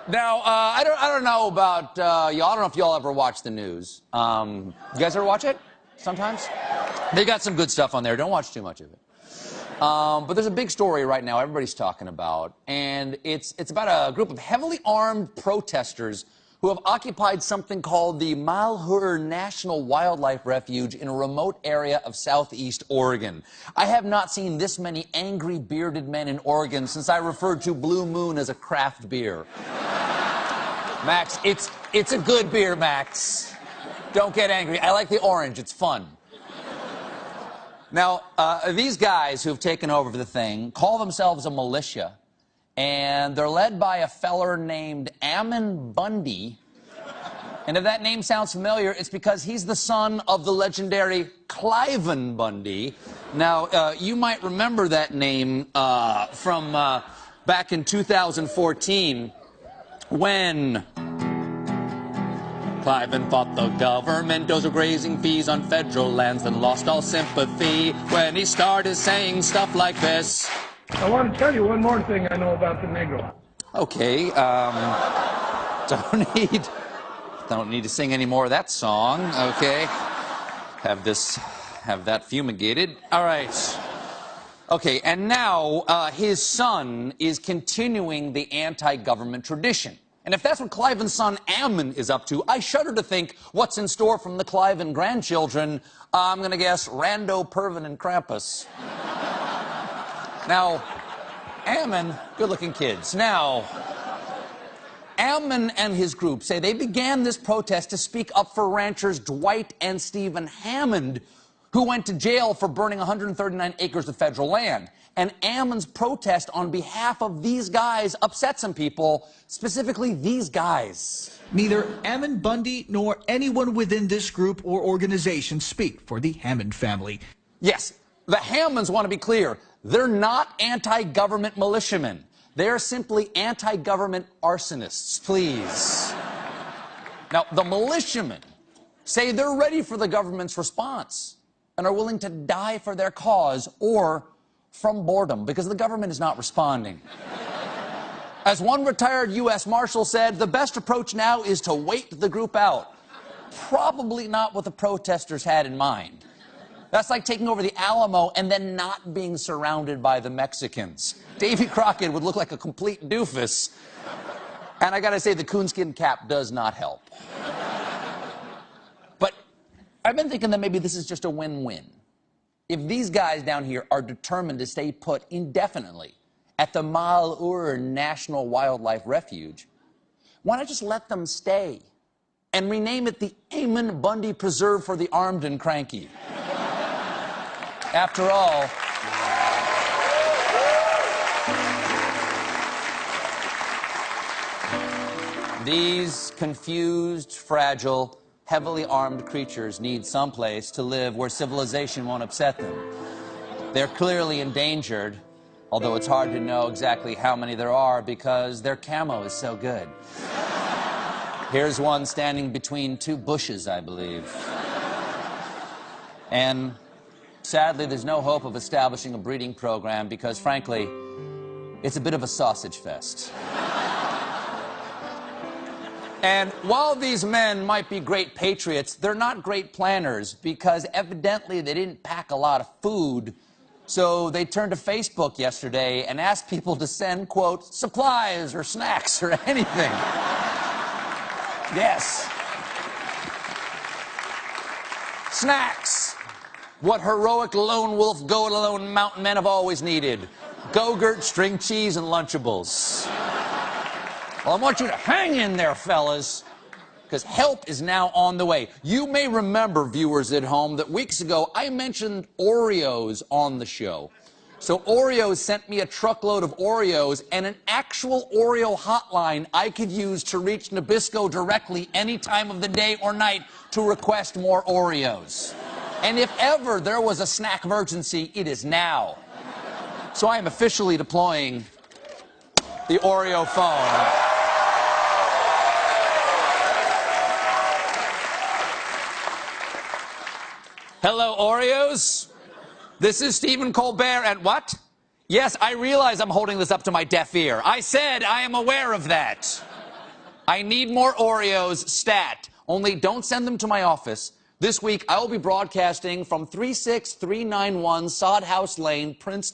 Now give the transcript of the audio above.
Now, I don't know about y'all. I don't know if y'all ever watch the news. You guys ever watch it? Sometimes? They got some good stuff on there. Don't watch too much of it. But there's a big story right now everybody's talking about, and it's about a group of heavily armed protesters who have occupied something called the Malheur National Wildlife Refuge in a remote area of southeast Oregon. I have not seen this many angry bearded men in Oregon since I referred to Blue Moon as a craft beer. Max, it's a good beer, Max. Don't get angry. I like the orange. It's fun. Now, these guys who've taken over the thing call themselves a militia, and they're led by a feller named Ammon Bundy. And if that name sounds familiar, it's because he's the son of the legendary Cliven Bundy. Now, you might remember that name from back in 2014 when Cliven fought the government over grazing fees on federal lands and lost all sympathy when he started saying stuff like this. I want to tell you one more thing I know about the Negro. Okay, don't need to sing any more of that song, okay? Have that fumigated. All right. Okay, and now his son is continuing the anti-government tradition. And if that's what Cliven's son Ammon is up to, I shudder to think what's in store from the Cliven grandchildren. I'm going to guess Rando, Pervin, and Krampus. Now, Ammon, good-looking kids. Now, Ammon and his group say they began this protest to speak up for ranchers Dwight and Stephen Hammond, who went to jail for burning 139 acres of federal land. And Ammon's protest on behalf of these guys upset some people, specifically these guys. Neither Ammon Bundy nor anyone within this group or organization speak for the Hammond family. Yes, the Hammonds want to be clear. They're not anti-government militiamen. They're simply anti-government arsonists, please. Now, the militiamen say they're ready for the government's response and are willing to die for their cause or from boredom because the government is not responding. As one retired U.S. Marshal said, the best approach now is to wait the group out. Probably not what the protesters had in mind. That's like taking over the Alamo and then not being surrounded by the Mexicans. Davy Crockett would look like a complete doofus. And I gotta say, the coonskin cap does not help. But I've been thinking that maybe this is just a win-win. If these guys down here are determined to stay put indefinitely at the Malheur National Wildlife Refuge, why not just let them stay and rename it the Ammon Bundy Preserve for the Armed and Cranky? After all, these confused, fragile, heavily armed creatures need someplace to live where civilization won't upset them. They're clearly endangered, although it's hard to know exactly how many there are because their camo is so good. Here's one standing between two bushes, I believe. And sadly, there's no hope of establishing a breeding program because, frankly, it's a bit of a sausage fest. And while these men might be great patriots, they're not great planners because evidently they didn't pack a lot of food. So they turned to Facebook yesterday and asked people to send, quote, supplies or snacks or anything. Yes. Snacks. What heroic lone wolf, go-it-alone mountain men have always needed. Go-gurt, string cheese, and Lunchables. Well, I want you to hang in there, fellas, because help is now on the way. You may remember, viewers at home, that weeks ago I mentioned Oreos on the show. So Oreos sent me a truckload of Oreos and an actual Oreo hotline I could use to reach Nabisco directly any time of the day or night to request more Oreos. And if ever there was a snack emergency, it is now. So I am officially deploying the Oreo phone. Hello, Oreos. This is Stephen Colbert, and what? Yes, I realize I'm holding this up to my deaf ear. I said I am aware of that. I need more Oreos, stat. Only don't send them to my office. This week, I will be broadcasting from 36391 Sod House Lane, Princeton.